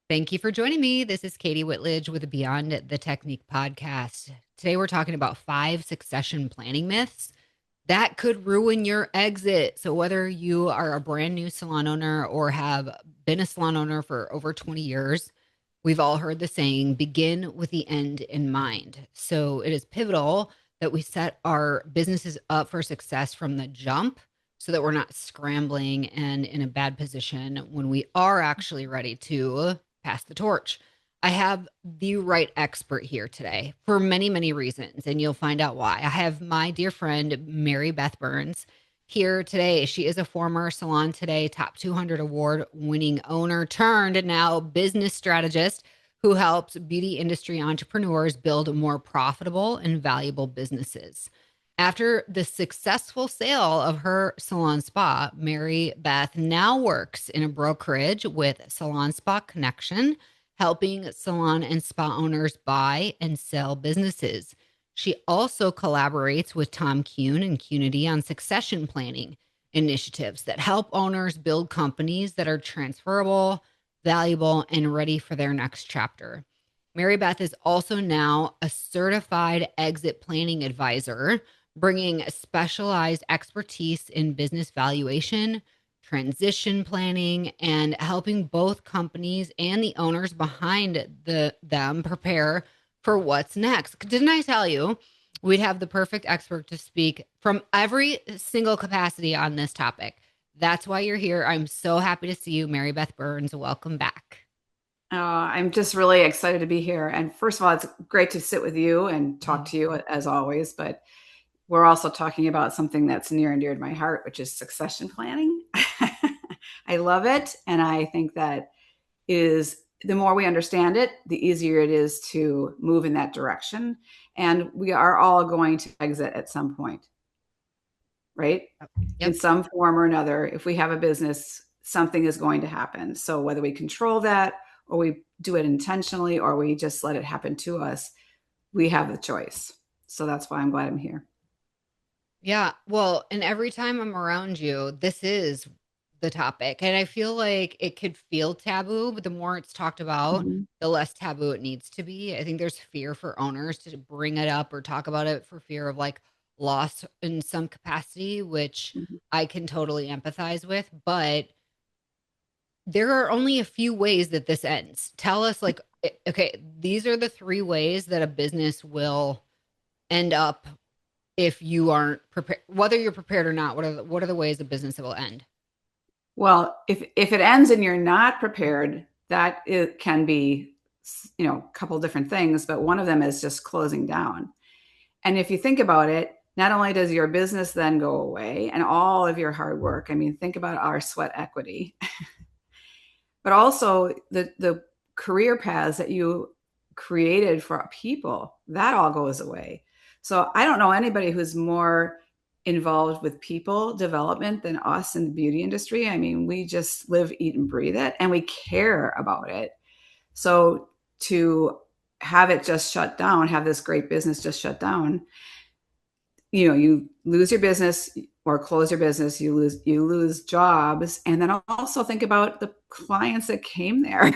Thank you for joining me. This is KATI Whitledge with the Beyond the Technique podcast. Today, we're talking about 5 succession planning myths that could ruin your exit. So, whether you are a brand new salon owner or have been a salon owner for over 20 years, we've all heard the saying, begin with the end in mind. So, it is pivotal that we set our businesses up for success from the jump so that we're not scrambling and in a bad position when we are actually ready to pass the torch. I have the right expert here today for many, many reasons, and you'll find out why. I have my dear friend, Mary Beth Berns, here today. She is a former Salon Today Top 200 award winning owner turned now business strategist who helps beauty industry entrepreneurs build more profitable and valuable businesses. After the successful sale of her salon spa, Mary Beth now works in a brokerage with Salon Spa Connection, helping salon and spa owners buy and sell businesses. She also collaborates with Tom Kuhn and Cunity on succession planning initiatives that help owners build companies that are transferable, valuable, and ready for their next chapter. Mary Beth is also now a certified exit planning advisor, bringing specialized expertise in business valuation, transition planning, and helping both companies and the owners behind them prepare for what's next. Didn't I tell you we'd have the perfect expert to speak from every single capacity on this topic? That's why you're here. I'm so happy to see you, Mary Beth Berns. Welcome back. I'm just really excited to be here. And first of all, it's great to sit with you and talk to you as always. But we're also talking about something that's near and dear to my heart, which is succession planning. I love it. And I think that is the more we understand it, the easier it is to move in that direction. And we are all going to exit at some point, right? In Yep. some form or another. If we have a business, something is going to happen. So whether we control that or we do it intentionally or we just let it happen to us, we have the choice. So that's why I'm glad I'm here. Yeah. Well, and every time I'm around you, this is the topic. And I feel like it could feel taboo, but the more it's talked about, Mhm. the less taboo it needs to be. I think there's fear for owners to bring it up or talk about it for fear of like loss in some capacity, which Mhm. I can totally empathize with. But there are only a few ways that this ends. Tell us, like, okay, these are the 3 ways that a business will end up if you aren't prepared, whether you're prepared or not. What are the ways a business will end? Well, if it ends and you're not prepared, that it can be, a couple different things, but one of them is just closing down. And if you think about it, not only does your business then go away and all of your hard work, I mean, think about our sweat equity, but also the career paths that you created for people, that all goes away. So I don't know anybody who's more involved with people development than us in the beauty industry. I mean, we just live, eat, and breathe it, and we care about it. So to have it just shut down, have this great business just shut down, you lose your business or close your business, you lose jobs. And then also think about the clients that came there.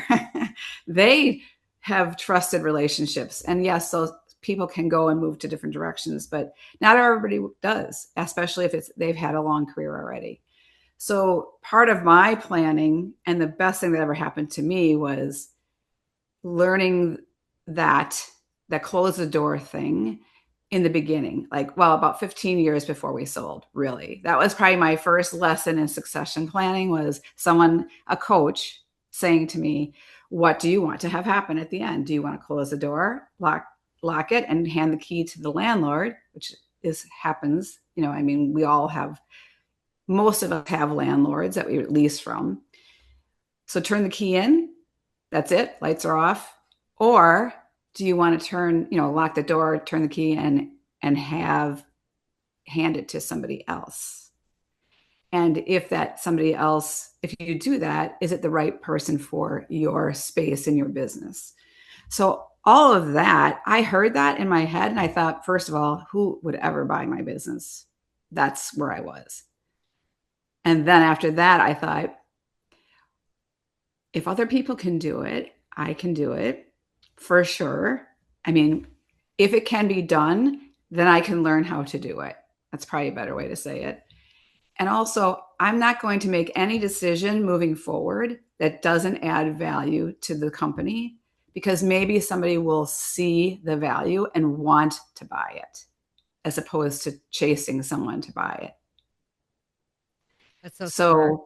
They have trusted relationships. And yes, those people can go and move to different directions, but not everybody does, especially if they've had a long career already. So part of my planning and the best thing that ever happened to me was learning that that close the door thing in the beginning, like, well, about 15 years before we sold, really. That was probably my first lesson in succession planning, was a coach saying to me, what do you want to have happen at the end? Do you want to close the door, lock it, and hand the key to the landlord, which happens, I mean, most of us have landlords that we lease from. So turn the key in, that's it, lights are off. Or do you want to lock the door, turn the key in, and hand it to somebody else? And if you do that, is it the right person for your space in your business? So all of that, I heard that in my head and I thought, first of all, who would ever buy my business? That's where I was. And then after that, I thought, if other people can do it, I can do it for sure. I mean, if it can be done, then I can learn how to do it. That's probably a better way to say it. And also, I'm not going to make any decision moving forward that doesn't add value to the company, because maybe somebody will see the value and want to buy it as opposed to chasing someone to buy it. That's so smart. So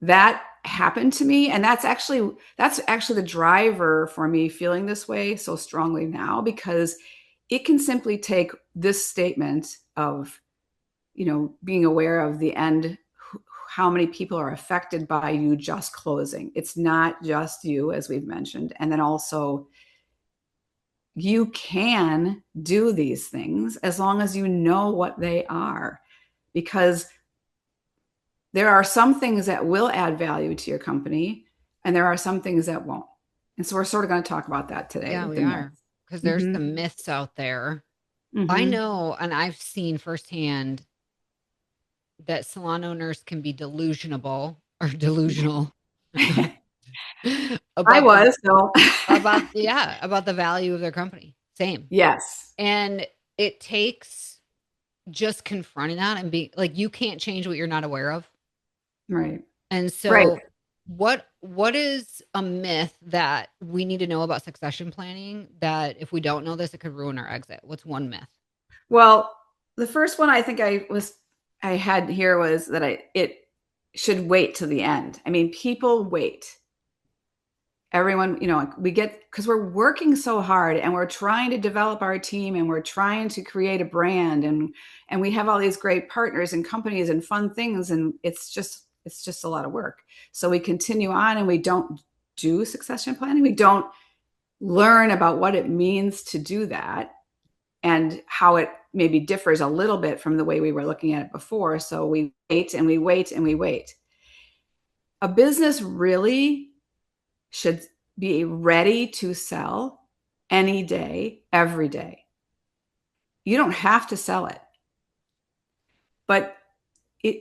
that happened to me, and that's actually the driver for me feeling this way so strongly now, because it can simply take this statement of, being aware of the end, how many people are affected by you just closing. It's not just you, as we've mentioned. And then also, you can do these things as long as you know what they are, because there are some things that will add value to your company, and there are some things that won't. And so we're sort of going to talk about that today Yeah, with we the myths. are. Because there's Mm-hmm. some myths out there. I Mm-hmm. know, and I've seen firsthand that salon owners can be delusional or delusional I about the was, so about the value of their company. Same. yes. And it takes just confronting that and being like, you can't change what you're not aware of. Right. And Right. so what is a myth that we need to know about succession planning that if we don't know this, it could ruin our exit? What's one myth? Well, the first one I think I had here was that it should wait till the end. I mean, people wait. Everyone, we get, because we're working so hard and we're trying to develop our team and we're trying to create a brand, and we have all these great partners and companies and fun things, and it's just a lot of work. So we continue on and we don't do succession planning. We don't learn about what it means to do that and how it maybe differs a little bit from the way we were looking at it before. So we wait and we wait and we wait. A business really should be ready to sell any day, every day. You don't have to sell it, but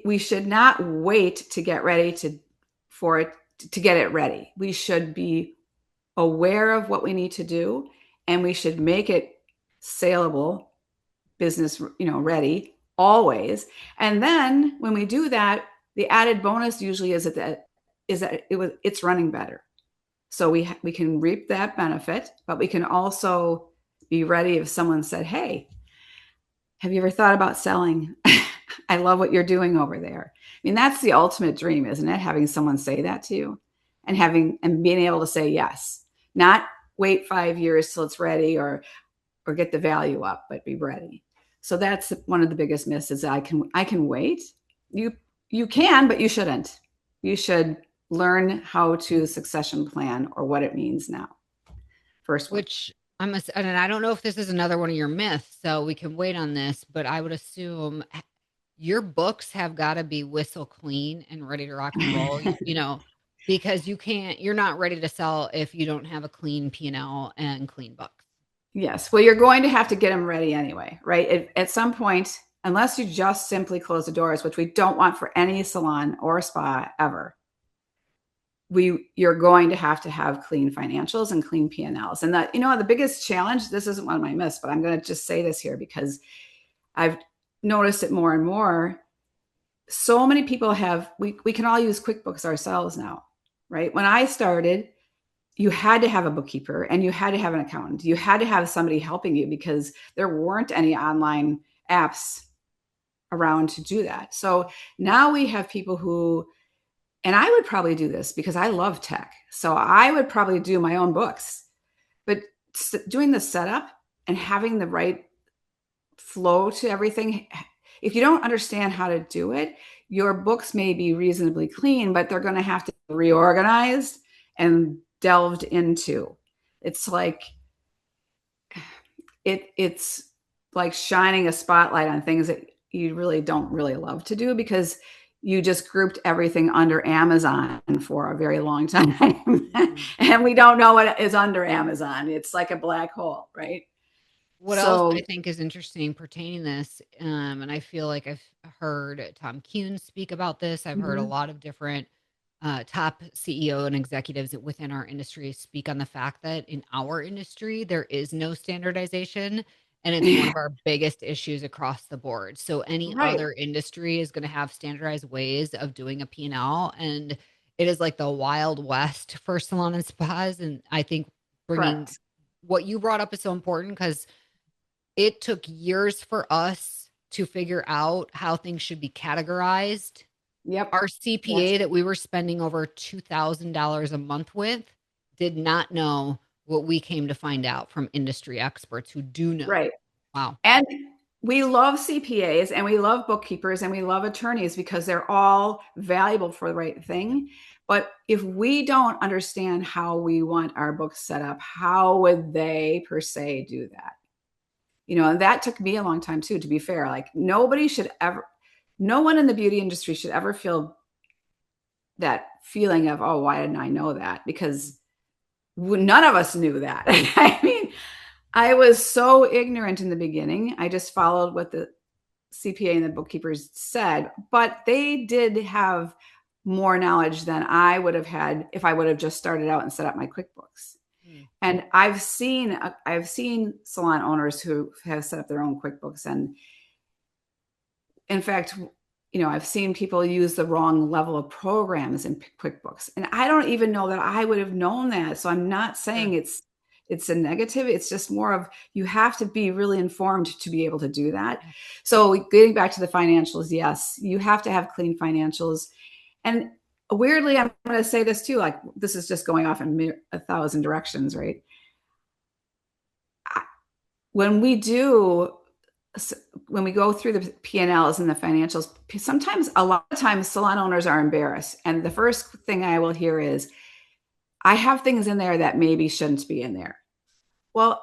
we should not wait to get ready for it to get it ready. We should be aware of what we need to do, and we should make it saleable, business, ready always. And then when we do that, the added bonus usually is that it's running better. So we can reap that benefit, but we can also be ready if someone said, "Hey, have you ever thought about selling? I love what you're doing over there." I mean, that's the ultimate dream, isn't it? Having someone say that to you, and being able to say yes, not wait 5 years till it's ready, or get the value up, but be ready. So that's one of the biggest myths, is I can wait. You can, but you shouldn't. You should learn how to succession plan, or what it means now. First one. Which and I don't know if this is another one of your myths, so we can wait on this, but I would assume your books have got to be whistle clean and ready to rock and roll, because you're not ready to sell if you don't have a clean P&L and clean books. Yes. Well, you're going to have to get them ready anyway, right? At some point, unless you just simply close the doors, which we don't want for any salon or spa ever, you're going to have clean financials and clean P&Ls. And that, the biggest challenge, this isn't one of my myths, but I'm going to just say this here because I've noticed it more and more. So many people we can all use QuickBooks ourselves now, right? When I started, you had to have a bookkeeper and you had to have an accountant. You had to have somebody helping you because there weren't any online apps around to do that. So now we have people who, and I would probably do this because I love tech. So I would probably do my own books, but doing the setup and having the right flow to everything, if you don't understand how to do it, your books may be reasonably clean, but they're going to have to be reorganized and delved into. It's like it's like shining a spotlight on things that you really don't really love to do, because you just grouped everything under Amazon for a very long time. And we don't know what is under Amazon. It's like a black hole, right? What else I So, think is interesting pertaining this, and I feel like I've heard Tom Kuhn speak about this. I've heard a mhm. lot of different top CEO and executives within our industry speak on the fact that in our industry, there is no standardization. And it's one of our biggest issues across the board. So any Right. other industry is going to have standardized ways of doing a P&L. And it is like the wild west for salon and spas. And I think bringing Correct. what you brought up is so important because it took years for us to figure out how things should be categorized. Yep. Our Yes. CPA that we were spending over $2,000 a month with did not know what we came to find out from industry experts who do know. Right. Wow. And we love CPAs and we love bookkeepers and we love attorneys because they're all valuable for the right Yeah. thing. But if we don't understand how we want our books set up, how would they per se do that? And that took me a long time too, to be fair. Like nobody should ever, no one in the beauty industry should ever feel that feeling of, oh, why didn't I know that? Because none of us knew that. I mean, I was so ignorant in the beginning. I just followed what the CPA and the bookkeepers said, but they did have more knowledge than I would have had if I would have just started out and set up my QuickBooks. Mm. And I've seen salon owners who have set up their own QuickBooks, and in fact, I've seen people use the wrong level of programs in QuickBooks, and I don't even know that I would have known that. So I'm not Sure. saying it's a negative. It's just more of you have to be really informed to be able to do that. Yeah. So getting back to the financials, yes, you have to have clean financials. And weirdly, I'm going to say this too. Like this is just going off in a thousand directions, right? When we do when we go through the P&Ls and the financials, sometimes a lot of times salon owners are embarrassed. And the first thing I will hear is, I have things in there that maybe shouldn't be in there. Well,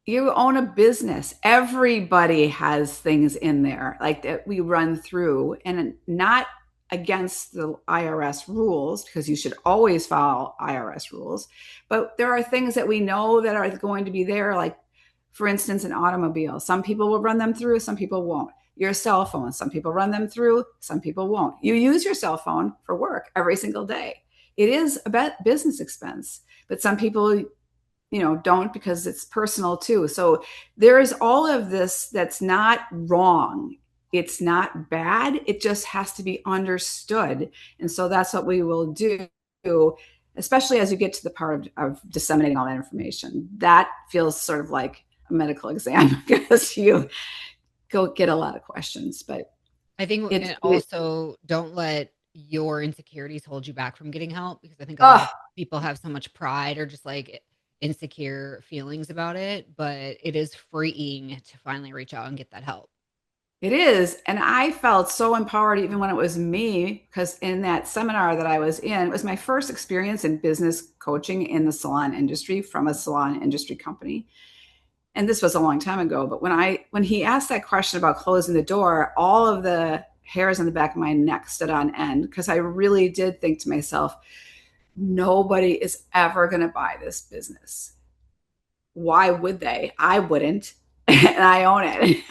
you own a business. Everybody has things in there like that we run through, and not against the IRS rules, because you should always follow IRS rules. But there are things that we know that are going to be there, like for instance, an automobile. Some people will run them through, some people won't. Your cell phone, some people run them through, some people won't. You use your cell phone for work every single day. It is a business expense, but some people don't, because it's personal too. So there is all of this that's not wrong. It's not bad. It just has to be understood. And so that's what we will do, especially as you get to the part of disseminating all that information. That feels sort of like a medical exam because you go get a lot of questions, but I think it's and also don't let your insecurities hold you back from getting help because I think a lot oh, of people have so much pride or just like insecure feelings about it, but it is freeing to finally reach out and get that help. it is. And I felt so empowered even when it was me, because in that seminar that I was in, it was my first experience in business coaching in the salon industry from a salon industry company. And this was a long time ago, but when he asked that question about closing the door, all of the hairs on the back of my neck stood on end, because I really did think to myself, nobody is ever going to buy this business. Why would they? I wouldn't. And I own it.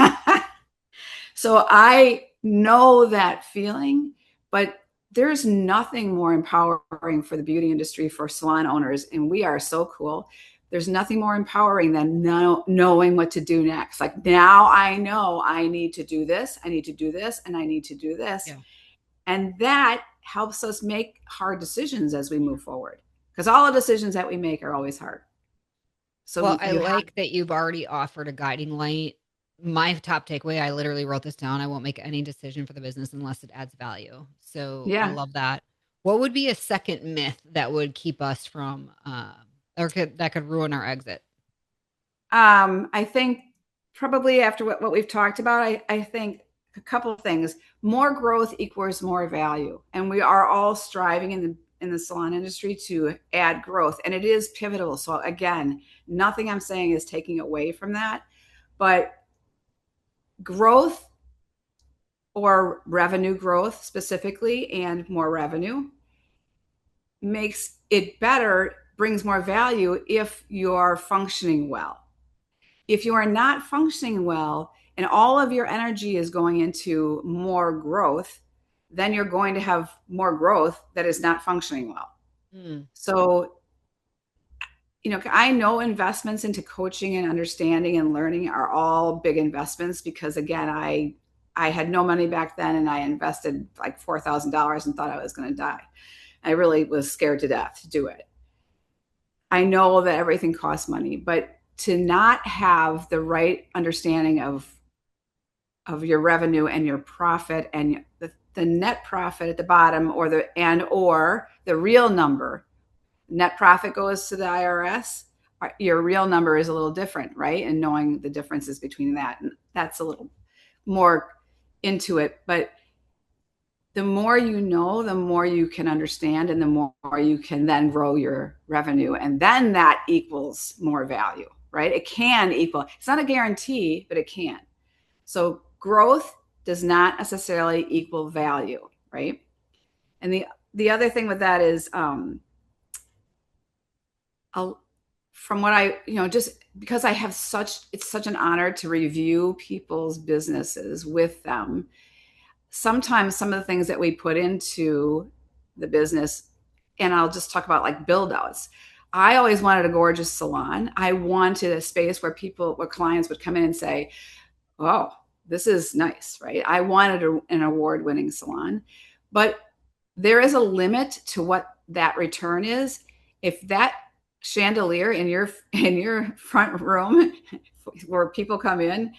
So I know that feeling, but there's nothing more empowering for the beauty industry, for salon owners. And we are so cool. There's nothing more empowering than knowing what to do next. Like now I know I need to do this, I need to do this, and I need to do this. Yeah. And that helps us make hard decisions as we move forward, because all the decisions that we make are always hard. Well, So I you have, like that you've already offered a guiding light. My top takeaway, I literally wrote this down. I won't make any decision for the business unless it adds value. So I yeah. love that. What would be a second myth that would keep us from, that could ruin our exit? I think probably after what we've talked about, I think a couple of things. More growth equals more value. And we are all striving in the salon industry to add growth. And it is pivotal. So again, nothing I'm saying is taking away from that. But growth, or revenue growth specifically, and more revenue makes it better, brings more value if you're functioning well. If you are not functioning well and all of your energy is going into more growth, then you're going to have more growth that is not functioning well. Mm. So, I know investments into coaching and understanding and learning are all big investments because again, I had no money back then and I invested like $4,000 and thought I was going to die. I really was scared to death to do it. I know that everything costs money, but to not have the right understanding of your revenue and your profit and the net profit at the bottom or the real number, net profit goes to the IRS, your real number is a little different, right? And knowing the differences between that, and that's a little more into it. But the more you know, the more you can understand, and the more you can then grow your revenue. And then that equals more value, right? It can equal, it's not a guarantee, but it can. So growth does not necessarily equal value, right? And the other thing with that is, from what just because it's such an honor to review people's businesses with them. Sometimes some of the things that we put into the business, and I'll just talk about like build outs. I always wanted a gorgeous salon. I wanted a space where clients would come in and say, oh, this is nice, right? I wanted an award winning salon, but there is a limit to what that return is. If that chandelier in your front room where people come in,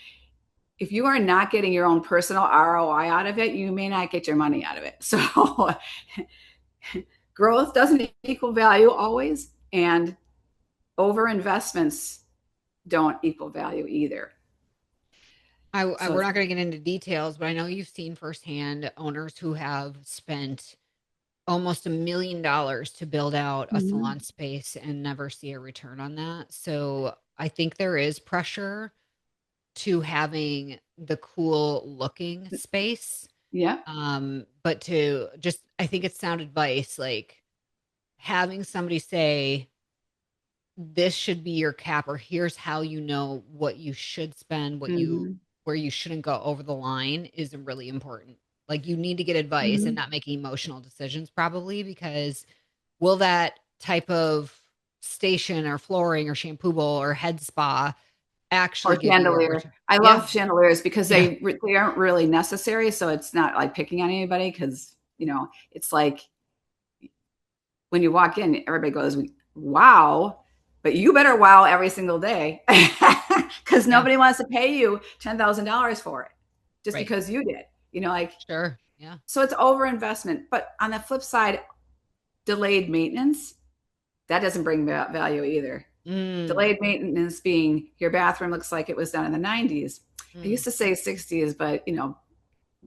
if you are not getting your own personal ROI out of it, you may not get your money out of it. So growth doesn't equal value always, and over investments don't equal value either. We're So not going to get into details, but I know you've seen firsthand owners who have spent almost $1 million to build out a mhm. salon space and never see a return on that. So I think there is pressure to having the cool looking space. Yeah. But to just, I think it's sound advice, like having somebody say, this should be your cap, or here's how you know what you should spend, Mm-hmm. where you shouldn't go over the line is really important. Like you need to get advice and Mm-hmm. not make emotional decisions, probably, because will that type of station or flooring or shampoo bowl or head spa actually Or give you a chandelier. return? I Yeah. love chandeliers because Yeah. they aren't really necessary. So it's not like picking on anybody because it's like when you walk in, everybody goes, "Wow." But you better wow every single day because Yeah. nobody wants to pay you $10,000 for it just Right. because you did. Like, Sure. Yeah. so it's over investment. But on the flip side, delayed maintenance, that doesn't bring value either. Mm, Delayed maintenance being your bathroom looks like it was done in the 90s. I mm, used to say 60s, but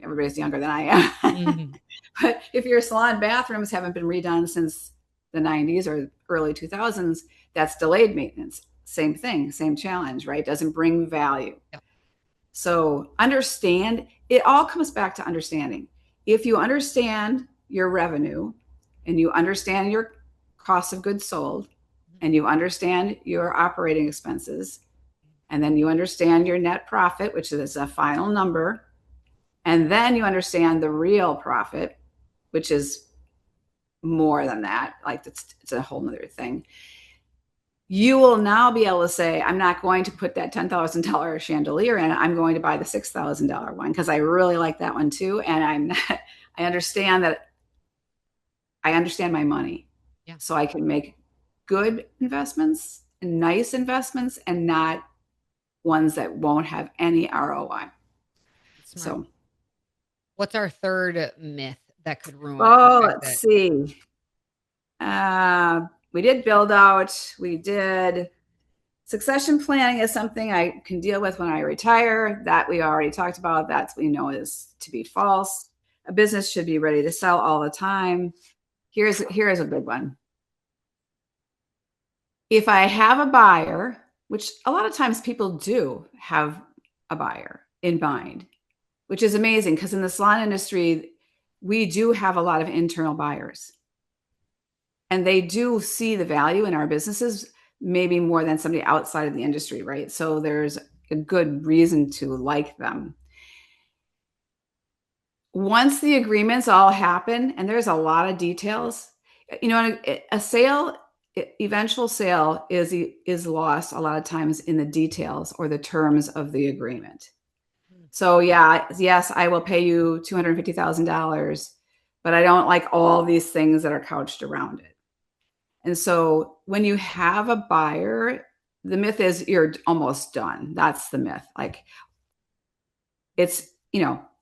everybody's younger than I am. mm, But if your salon bathrooms haven't been redone since the 90s or early 2000s, that's delayed maintenance. Same thing, same challenge, right? Doesn't bring value. yeah. So understand, it all comes back to understanding. If you understand your revenue and you understand your cost of goods sold and you understand your operating expenses, and then you understand your net profit, which is a final number, and then you understand the real profit, which is more than that. Like it's a whole nother thing. You will now be able to say, I'm not going to put that $10,000 chandelier in. I'm going to buy the $6,000 one because I really like that one too. And I understand that I understand my money. Yeah. So I can make good investments and nice investments and not ones that won't have any ROI. That's smart. So, What's our third myth that could ruin our oh, let's exit? see. We did build out, we did succession planning is something I can deal with when I retire. That we already talked about. That's we know is to be false. A business should be ready to sell all the time. Here's a good one. If I have a buyer, which a lot of times people do have a buyer in mind, which is amazing because in the salon industry, we do have a lot of internal buyers and they do see the value in our businesses maybe more than somebody outside of the industry, right? So there's a good reason to like them. once the agreements all happen, and there's a lot of details, a sale, eventual sale is lost a lot of times in the details or the terms of the agreement. So yeah, yes, I will pay you $250,000, but I don't like all these things that are couched around it. And so when you have a buyer, the myth is you're almost done. That's the myth. Like it's,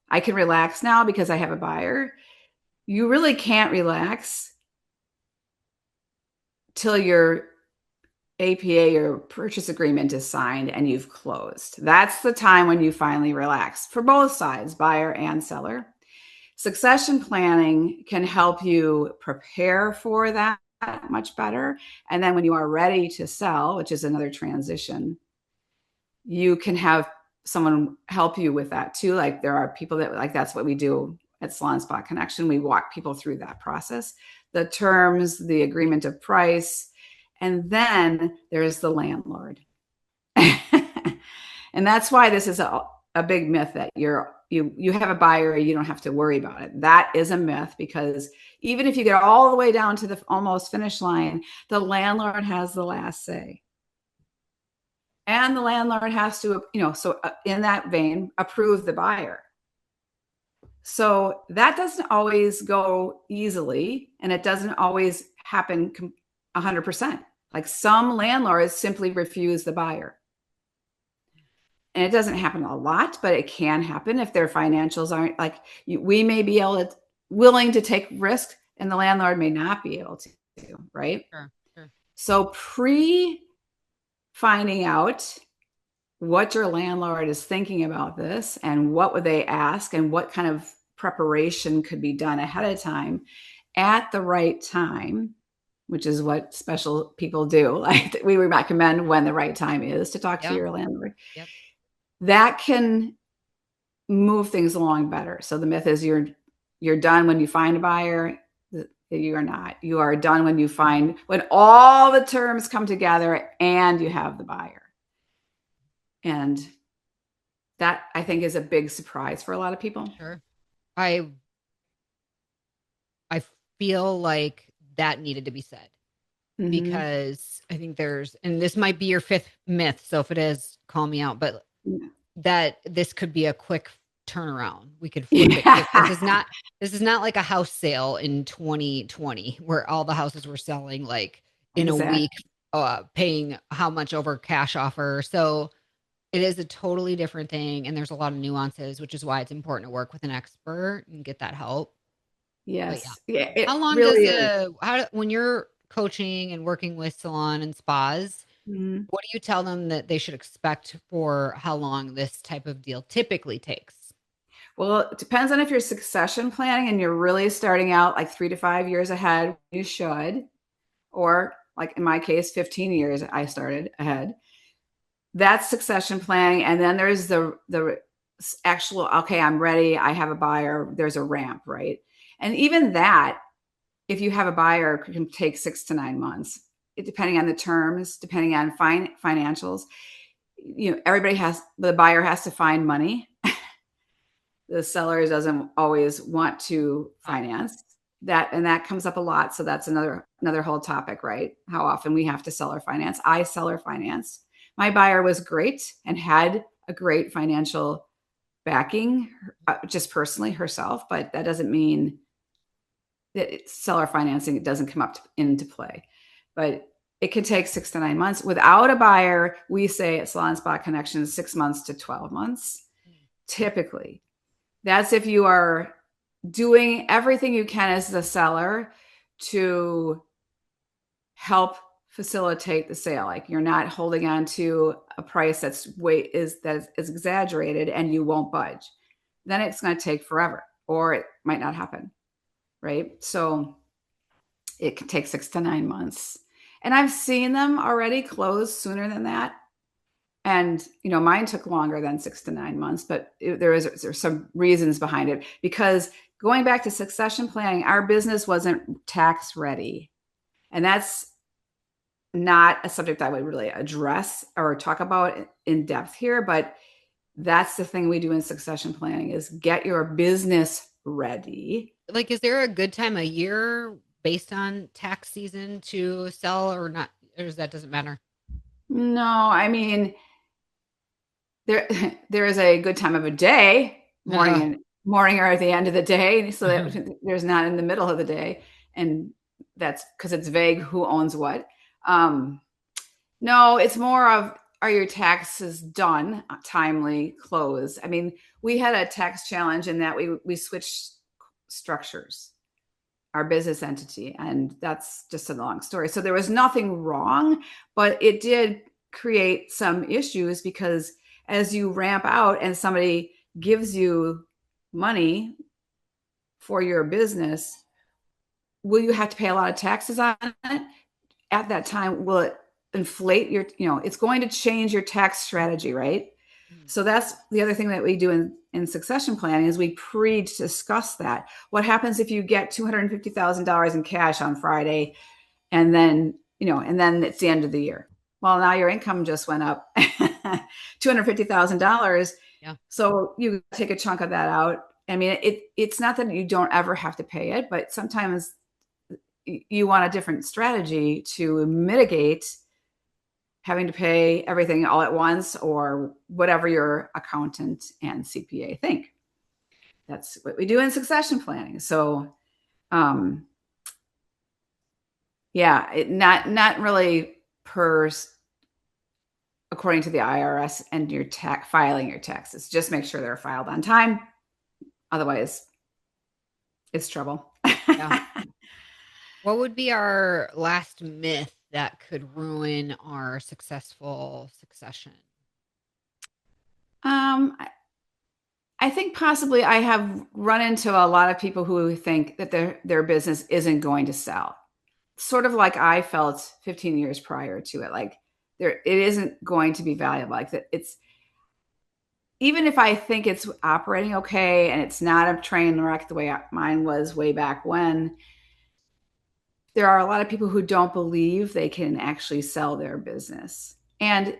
I can relax now because I have a buyer. You really can't relax till your APA or purchase agreement is signed and you've closed. That's the time when you finally relax for both sides, buyer and seller. Succession planning can help you prepare for that much better. And then when you are ready to sell, which is another transition, you can have someone help you with that too. Like there are people that like, that's what we do at Salon Spa Connection. We walk people through that process, the terms, the agreement of price, and then there's the landlord. And that's why this is a big myth that you have a buyer, you don't have to worry about it. That is a myth, because even if you get all the way down to the almost finish line, the landlord has the last say. And the landlord has to, so in that vein, approve the buyer. So that doesn't always go easily, and it doesn't always happen 100%. Like some landlords simply refuse the buyer. And it doesn't happen a lot, but it can happen if their financials aren't like, we may be willing to take risk and the landlord may not be able to, right? Sure, sure. So finding out what your landlord is thinking about this and what would they ask and what kind of preparation could be done ahead of time at the right time, which is what special people do. Like we recommend when the right time is to talk to your landlord. Yep. That can move things along better. So the myth is you're done when you find a buyer. You are not. You are done when all the terms come together and you have the buyer. And that, I think, is a big surprise for a lot of people. Sure. I feel like that needed to be said, because I think and this might be your fifth myth, so if it is, call me out, but that this could be a quick turnaround. We could flip it quick. This is not like a house sale in 2020 where all the houses were selling like in a week, paying how much over cash offer. So it is a totally different thing, and there's a lot of nuances, which is why it's important to work with an expert and get that help. Yes. Yeah. It How long really does when you're coaching and working with salon and spas, what do you tell them that they should expect for how long this type of deal typically takes? Well, it depends on if you're succession planning and you're really starting out like 3 to 5 years ahead, you should, or like in my case, 15 years I started ahead. That's succession planning. And then there's the actual, okay, I'm ready. I have a buyer. There's a ramp, right? And even that, if you have a buyer, can take 6 to 9 months, depending on the terms, depending on financials. The buyer has to find money. The seller doesn't always want to finance that. And that comes up a lot. So that's another whole topic, right? How often we have to seller finance. I seller finance. My buyer was great and had a great financial backing, just personally herself, but that doesn't mean that seller financing, it doesn't come into play. But it can take 6 to 9 months. Without a buyer, we say at Salon Spa Connection, 6 months to 12 months, typically. That's if you are doing everything you can as the seller to help facilitate the sale. Like you're not holding on to a price that is exaggerated and you won't budge. Then it's going to take forever, or it might not happen. Right? So it can take 6 to 9 months. And I've seen them already close sooner than that. And, mine took longer than 6 to 9 months, but there's some reasons behind it. Because going back to succession planning, our business wasn't tax ready. And that's not a subject I would really address or talk about in depth here, but that's the thing we do in succession planning is get your business ready. Like, is there a good time of year based on tax season to sell or not? Or does that doesn't matter? No, I mean, there there is a good time of a day, Uh, morning or at the end of the day, so that there's not in the middle of the day, and that's because it's vague who owns what. Um, no, it's more of, are your taxes done, timely, close? I mean, we had a tax challenge in that we switched structures, our business entity, and that's just a long story. So there was nothing wrong, but it did create some issues because as you ramp out and somebody gives you money for your business, will you have to pay a lot of taxes on it at that time? Will it inflate your, it's going to change your tax strategy, right? So that's the other thing that we do in succession planning is we pre-discuss that. What happens if you get $250,000 in cash on Friday, and then, and then it's the end of the year? Well, now your income just went up $250,000. yeah. So you take a chunk of that out. I mean, it's not that you don't ever have to pay it, but sometimes you want a different strategy to mitigate having to pay everything all at once, or whatever your accountant and CPA think. That's what we do in succession planning. So, um, yeah, not really per according to the IRS and your tax filing your taxes. Just make sure they're filed on time. Otherwise, it's trouble. Yeah. What would be our last myth that could ruin our successful succession? I think possibly I have run into a lot of people who think that their business isn't going to sell. Sort of like I felt 15 years prior to it. Like, it isn't going to be valuable. Like, that it's, even if I think it's operating okay and it's not a train wreck the way mine was way back when, there are a lot of people who don't believe they can actually sell their business. And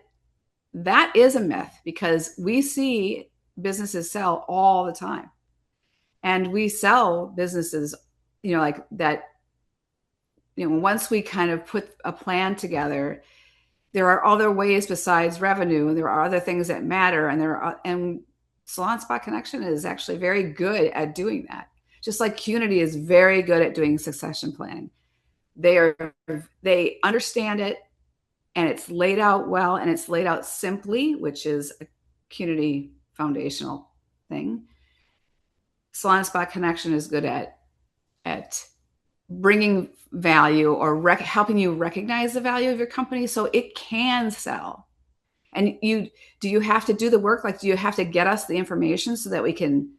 that is a myth, because we see businesses sell all the time. And we sell businesses, like that, once we kind of put a plan together, there are other ways besides revenue, and there are other things that matter, and Salon Spot Connection is actually very good at doing that. Just like Cunity is very good at doing succession planning. They understand it, and it's laid out well, and it's laid out simply, which is a Cunity foundational thing. Salon Spot Connection is good at bringing value, or helping you recognize the value of your company so it can sell. And do you have to do the work? Like, do you have to get us the information so that we can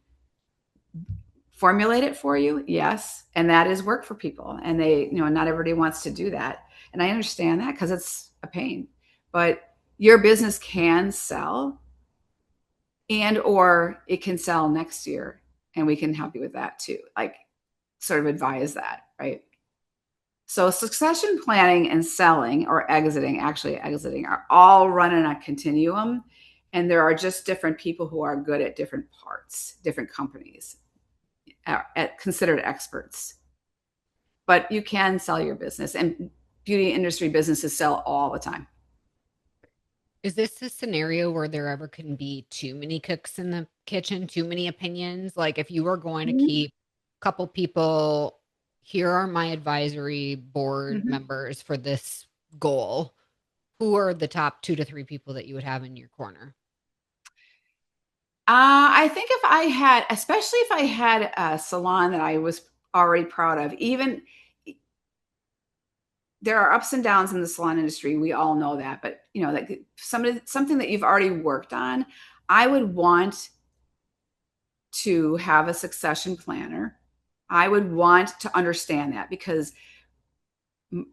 formulate it for you? Yes. And that is work for people. And not everybody wants to do that. And I understand that, because it's a pain. But your business can sell, and or it can sell next year. And we can help you with that too. Like, sort of advise that, right? So succession planning and selling, or actually exiting, are all run in a continuum. And there are just different people who are good at different parts, different companies, considered experts. But you can sell your business, and beauty industry businesses sell all the time. Is this a scenario where there ever can be too many cooks in the kitchen, too many opinions? Like, if you were going to keep a couple people, here are my advisory board Mm-hmm. members for this goal, who are the top 2 to 3 people that you would have in your corner? I think especially if I had a salon that I was already proud of, even, there are ups and downs in the salon industry. We all know that, but like something that you've already worked on, I would want to have a succession planner. I would want to understand that, because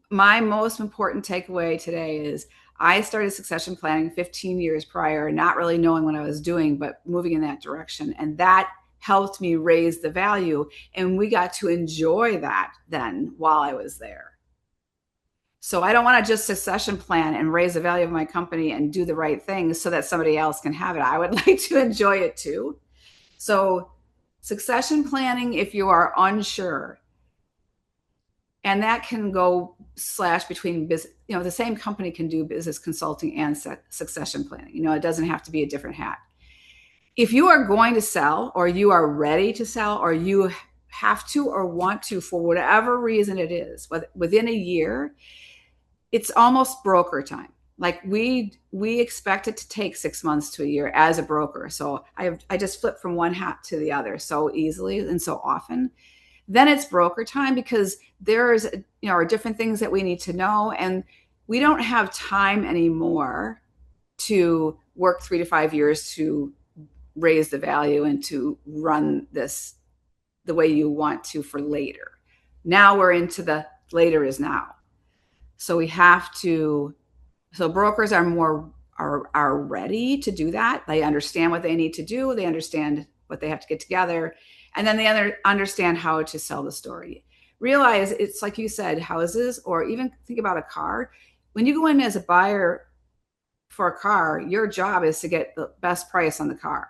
my most important takeaway today is I started succession planning 15 years prior, not really knowing what I was doing, but moving in that direction. And that helped me raise the value. And we got to enjoy that then while I was there. So I don't want to just succession plan and raise the value of my company and do the right things so that somebody else can have it. I would like to enjoy it too. So Succession planning, if you are unsure, and that can go slash between business, the same company can do business consulting and succession planning. It doesn't have to be a different hat. If you are going to sell, or you are ready to sell, or you have to or want to, for whatever reason it is, within a year, it's almost broker time. Like we expect it to take 6 months to a year as a broker. So I just flip from one hat to the other so easily and so often. Then it's broker time, because there's are different things that we need to know, and we don't have time anymore to work 3 to 5 years to raise the value and to run this the way you want to for later. Now we're into the later is now. So we have to, so brokers are ready to do that. They understand what they need to do. They understand what they have to get together. And then they understand how to sell the story. Realize it's like you said, houses, or even think about a car. When you go in as a buyer for a car, your job is to get the best price on the car.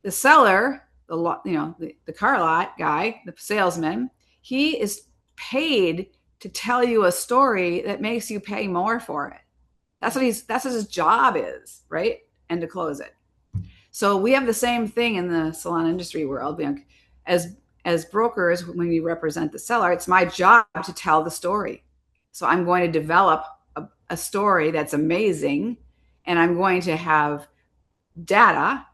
The seller, the car lot guy, the salesman, he is paid to tell you a story that makes you pay more for it. That's what his job is, right? And to close it. So we have the same thing in the salon industry world. As brokers, when you represent the seller, it's my job to tell the story. So I'm going to develop a story that's amazing, and I'm going to have data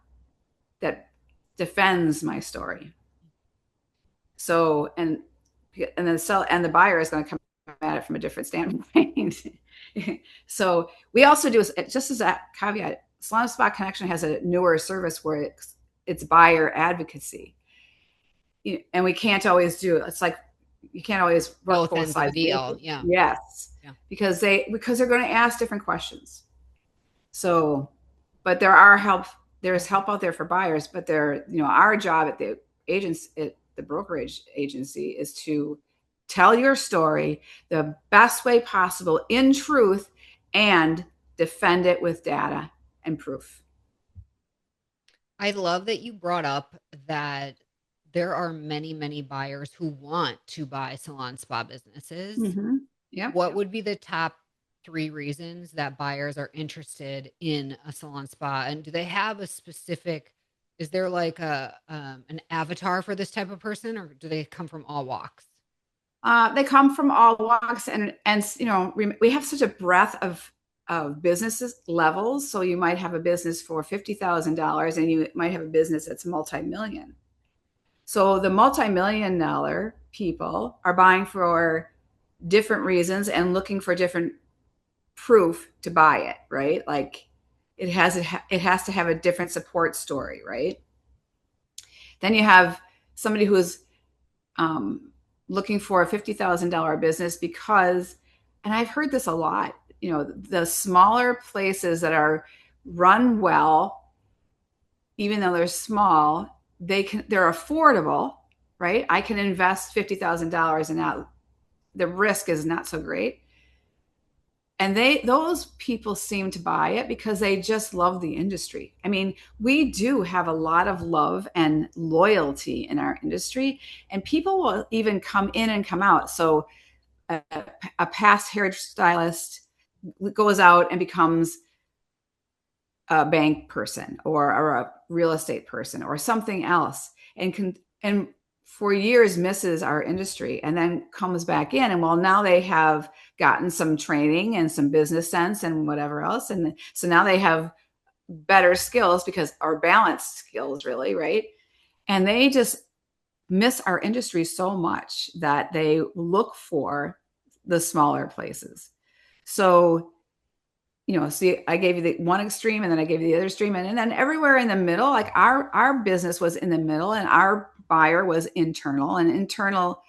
that defends my story. So and the buyer is going to come at it from a different standpoint. So we also do, just as a caveat, Salon Spa Connection has a newer service where it's buyer advocacy, and we can't always do it. It's like you can't always work both sides of the deal. Yeah. Yes. Yeah. Because they're going to ask different questions. So, but there's help out there for buyers, but our job at the brokerage agency is to tell your story the best way possible in truth and defend it with data and proof. I love that you brought up that there are many, many buyers who want to buy salon spa businesses. Mm-hmm. Yeah. What would be the top 3 reasons that buyers are interested in a salon spa? And do they have a specific, is there like an avatar for this type of person, or do they come from all walks? They come from all walks, and we have such a breadth of businesses levels. So you might have a business for $50,000, and you might have a business that's multi-million. So the multi-million-dollar people are buying for different reasons and looking for different proof to buy it, right? Like it has to have a different support story, right? Then you have somebody who's looking for a $50,000 business because, and I've heard this a lot, the smaller places that are run well, even though they're small, they're affordable, right? I can invest $50,000 and the risk is not so great. And those people seem to buy it because they just love the industry. I mean, we do have a lot of love and loyalty in our industry, and people will even come in and come out. So a past hairstylist goes out and becomes a bank person or a real estate person or something else, and for years misses our industry and then comes back in. And well, now they have gotten some training and some business sense and whatever else. And so now they have better skills our balanced skills, really, right? And they just miss our industry so much that they look for the smaller places. So, see, I gave you the one extreme and then I gave you the other extreme. And then everywhere in the middle, like our business was in the middle, and our buyer was internal, and internal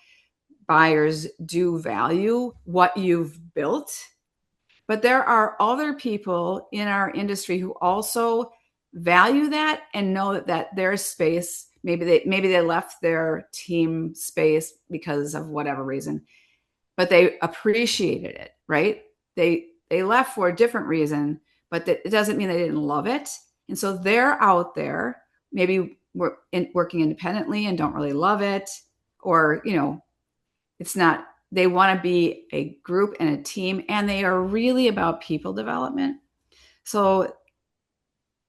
buyers do value what you've built. But there are other people in our industry who also value that and know that their space, maybe they left their team space because of whatever reason, but they appreciated it, right? They left for a different reason, but it doesn't mean they didn't love it. And so they're out there maybe working independently and don't really love it, or, it's not, they want to be a group and a team, and they are really about people development. So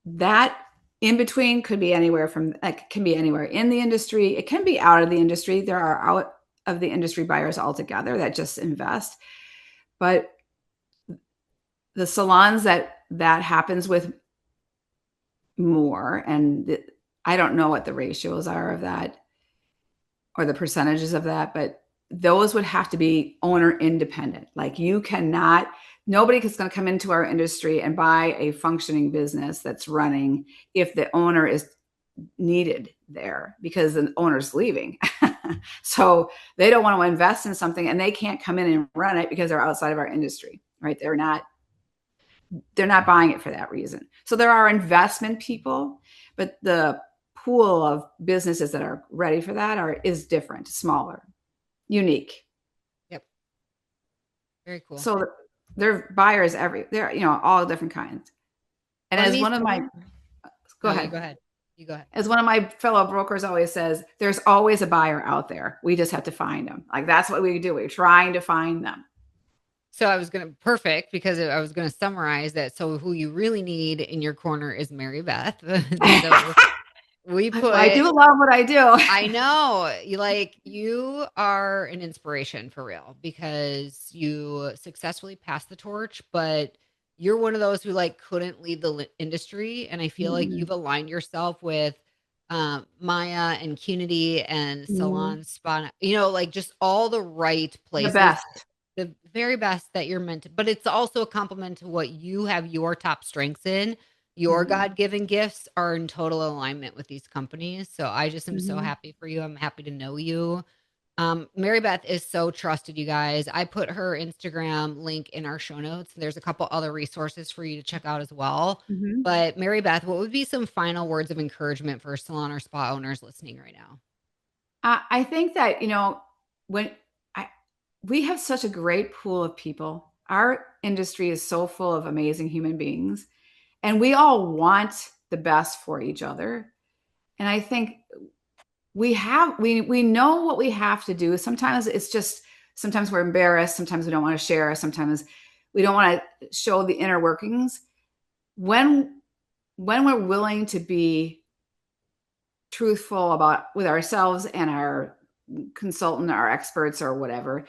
that in between could be anywhere from, like, can be anywhere in the industry. It can be out of the industry. There are out of the industry buyers altogether that just invest. But the salons that happens with more, and I don't know what the ratios are of that or the percentages of that, but those would have to be owner independent. Like, you cannot, nobody is going to come into our industry and buy a functioning business that's running if the owner is needed there, because the owner's leaving. So they don't want to invest in something and they can't come in and run it because they're outside of our industry, right? They're not buying it for that reason. So there are investment people, but the pool of businesses that are ready for that is different, smaller, unique. Yep. Very cool. So they're buyers they're, all different kinds. And Let as me one of my, go No, you ahead. go ahead. You go ahead. As one of my fellow brokers always says, there's always a buyer out there. We just have to find them. Like, that's what we do. We're trying to find them. So I was going to perfect because I was going to summarize that. So who you really need in your corner is Mary Beth. So we Well, I do put love what I do. I know you are an inspiration for real because you successfully passed the torch, but you're one of those who couldn't leave the industry. And I feel like you've Mm-hmm. aligned yourself with Maya and Cunity and Mm-hmm. Salon Spa, just all the right The places, best. the very best that you're meant to, but it's also a compliment to what you have your top strengths in. Your Mm-hmm. God-given gifts are in total alignment with these companies. So I just am so Mm-hmm. happy for you. I'm happy to know you. Mary Beth is so trusted, you guys. I put her Instagram link in our show notes. There's a couple other resources for you to check out as well. Mm-hmm. But Mary Beth, what would be some final words of encouragement for salon or spa owners listening right now? I think that, when I, we have such a great pool of people, our industry is so full of amazing human beings, and we all want the best for each other. And I think we know what we have to do. Sometimes it's just, sometimes we're embarrassed, sometimes we don't want to share, sometimes we don't want to show the inner workings. When we're willing to be truthful about with ourselves and our consultant, our experts, or whatever,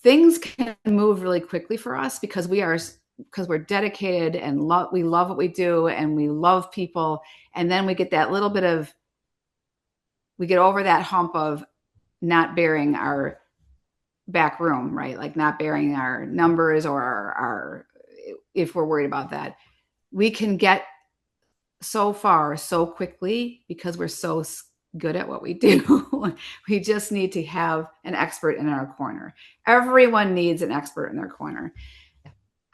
things can move really quickly for us because we're dedicated and we love what we do and we love people. And then we get over that hump of not bearing our back room, right? Like, not bearing our numbers or our if we're worried about that. We can get so far so quickly because we're so good at what we do. We just need to have an expert in our corner. Everyone needs an expert in their corner.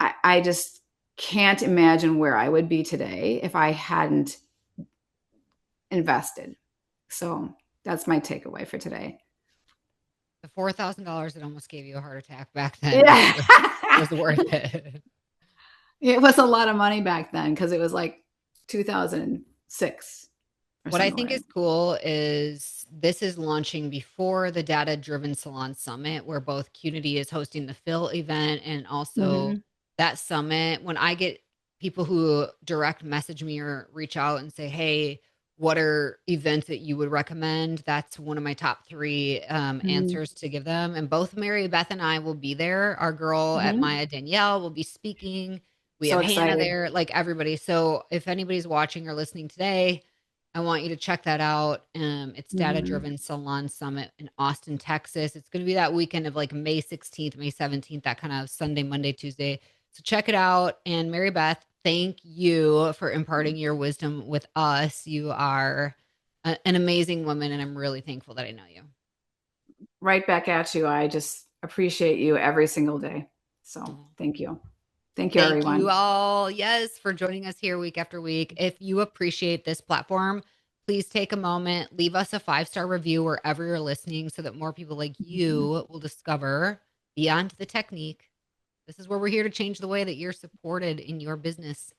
I just can't imagine where I would be today if I hadn't invested. So that's my takeaway for today. The $4,000 that almost gave you a heart attack back then Yeah. was worth it. It was a lot of money back then because it was like 2006 or What I something think like is cool is this is launching before the Data Driven Salon Summit, where both Qnity is hosting the Phil event and that. also Mm-hmm. that summit. When I get people who direct message me or reach out and say, hey, what are events that you would recommend? That's one of my top three Mm-hmm. answers to give them. And both Mary Beth and I will be there. Our girl at Mm-hmm. Maya Danielle will be speaking. We So have Hannah excited. there, like everybody. So if anybody's watching or listening today, I want you to check that out. It's Data Mm-hmm. Driven Salon Summit in Austin, Texas. It's going to be that weekend of May 16th, May 17th, that kind of Sunday, Monday, Tuesday. So check it out. And Mary Beth, thank you for imparting your wisdom with us. You are an amazing woman, and I'm really thankful that I know you. Right back at you. I just appreciate you every single day. So Oh. thank you. Thank you, Thank you everyone. all, yes, for joining us here week after week. If you appreciate this platform, please take a moment, leave us a 5-star review wherever you're listening so that more people like you will discover Beyond the Technique. This is where we're here to change the way that you're supported in your business.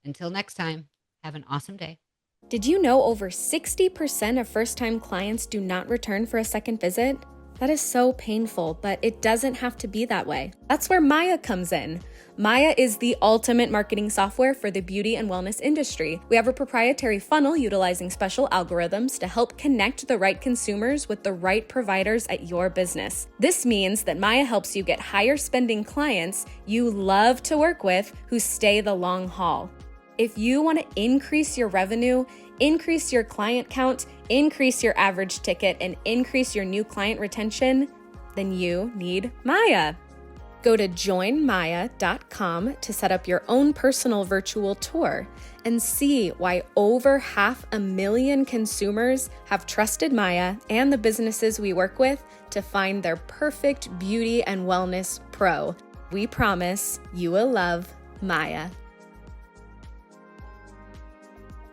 Until next time, have an awesome day. Did you know over 60% of first-time clients do not return for a second visit? That is so painful, but it doesn't have to be that way. That's where Maya comes in. Maya is the ultimate marketing software for the beauty and wellness industry. We have a proprietary funnel utilizing special algorithms to help connect the right consumers with the right providers at your business. This means that Maya helps you get higher spending clients you love to work with who stay the long haul. If you want to increase your revenue, increase your client count, increase your average ticket, and increase your new client retention, then you need Maya. Go to joinmaya.com to set up your own personal virtual tour and see why over 500,000 consumers have trusted Maya and the businesses we work with to find their perfect beauty and wellness pro. We promise you will love Maya.